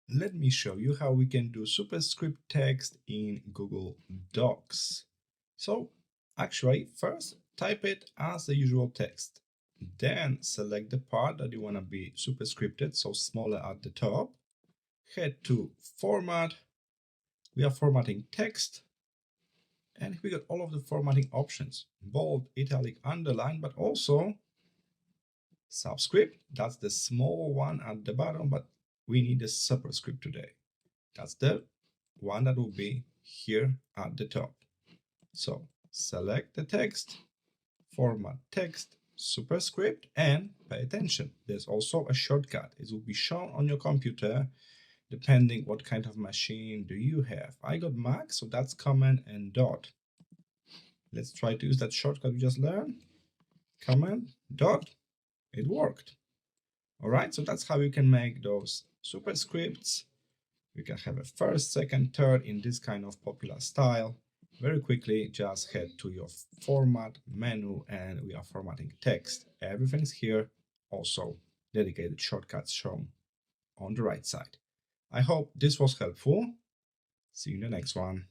let me show you how we can do superscript text in Google Docs. So actually, first type it as the usual text. Then select the part that you want to be superscripted, so smaller at the top. Head to Format. We are formatting text. And we got all of the formatting options: bold, italic, underline, but also subscript. That's the small one at the bottom, but we need a superscript today. That's the one that will be here at the top. So select the text, format text, superscript, and pay attention. There's also a shortcut. It will be shown on your computer depending what kind of machine do you have. I got Mac, so that's Command and dot. Let's try to use that shortcut we just learned. Command dot. It worked. All right, so that's how you can make those superscripts. You can have a first, second, third in this kind of popular style. Very quickly, just head to your format menu and we are formatting text. Everything's here. Also, dedicated shortcuts shown on the right side. I hope this was helpful. See you in the next one.